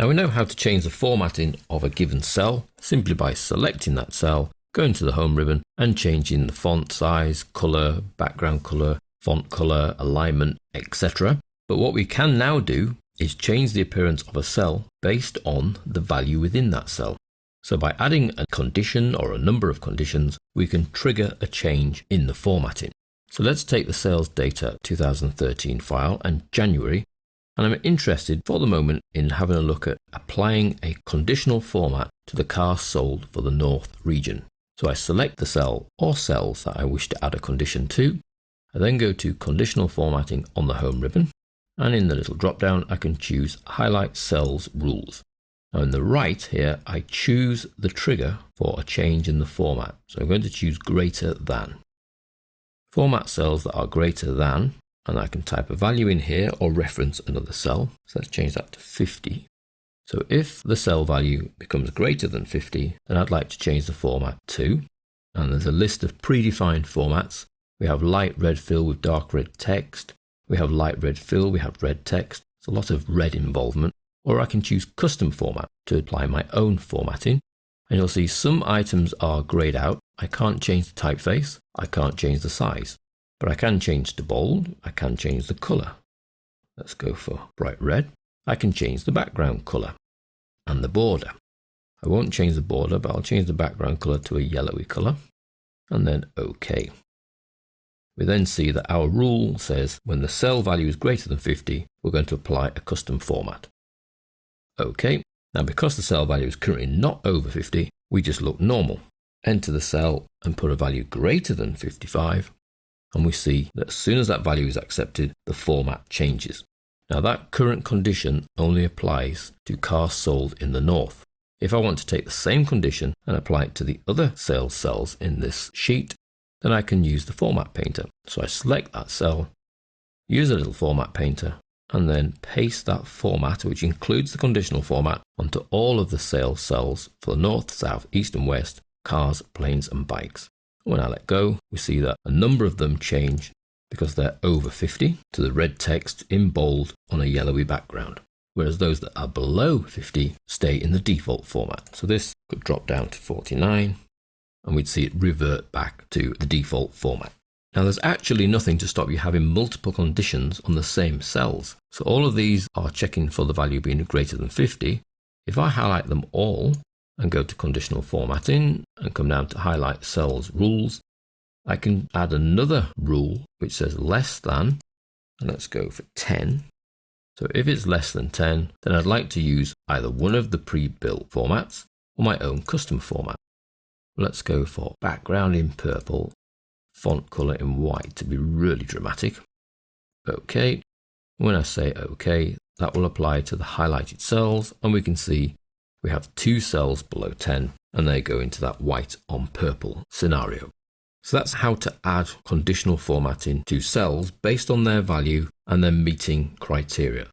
Now we know how to change the formatting of a given cell simply by selecting that cell, going to the Home ribbon and changing the font size, color, background color, font color, alignment, etc. But what we can now do is change the appearance of a cell based on the value within that cell. So by adding a condition or a number of conditions, we can trigger a change in the formatting. So let's take the sales data 2013 file and January, and I'm interested for the moment in having a look at applying a conditional format to the cars sold for the North region. So I select the cell or cells that I wish to add a condition to. I then go to conditional formatting on the Home ribbon, and in the little drop down I can choose highlight cells rules. Now in the right here I choose the trigger for a change in the format. So I'm going to choose greater than. Format cells that are greater than, and I can type a value in here or reference another cell. So let's change that to 50. So if the cell value becomes greater than 50, then I'd like to change the format to, and there's a list of predefined formats. We have light red fill with dark red text. We have light red fill, we have red text. It's a lot of red involvement. Or I can choose custom format to apply my own formatting. And you'll see some items are grayed out. I can't change the typeface. I can't change the size. But I can change to bold. I can change the color. Let's go for bright red. I can change the background color and the border. I won't change the border, but I'll change the background color to a yellowy color. And then OK. We then see that our rule says when the cell value is greater than 50, we're going to apply a custom format. OK. Now because the cell value is currently not over 50, we just look normal. Enter the cell and put a value greater than 55. And we see that as soon as that value is accepted, the format changes. Now that current condition only applies to cars sold in the North. If I want to take the same condition and apply it to the other sales cells in this sheet, then I can use the format painter. So I select that cell, use a little format painter, and then paste that format, which includes the conditional format, onto all of the sales cells for the North, South, East and West, cars, planes and bikes. When I let go, we see that a number of them change because they're over 50 to the red text in bold on a yellowy background, whereas those that are below 50 stay in the default format. So this could drop down to 49 and we'd see it revert back to the default format. Now there's actually nothing to stop you having multiple conditions on the same cells. So all of these are checking for the value being greater than 50. If I highlight them all and go to conditional formatting and come down to highlight cells rules, I can add another rule which says less than, and let's go for 10. So if it's less than 10, then I'd like to use either one of the pre-built formats or my own custom format. Let's go for background in purple, font color in white to be really dramatic. OK. When I say OK, that will apply to the highlighted cells, and we can see we have two cells below 10 and they go into that white on purple scenario. So that's how to add conditional formatting to cells based on their value and then meeting criteria.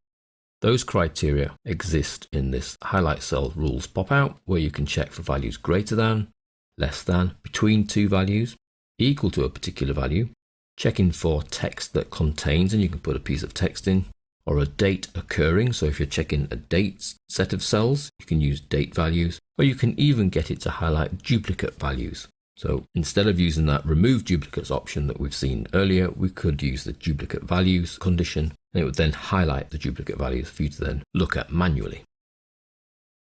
Those criteria exist in this highlight cell rules pop out where you can check for values greater than, less than, between two values, equal to a particular value, checking for text that contains, and you can put a piece of text in, or a date occurring. So if you're checking a date set of cells, you can use date values, or you can even get it to highlight duplicate values. So instead of using that remove duplicates option that we've seen earlier, we could use the duplicate values condition, and it would then highlight the duplicate values for you to then look at manually.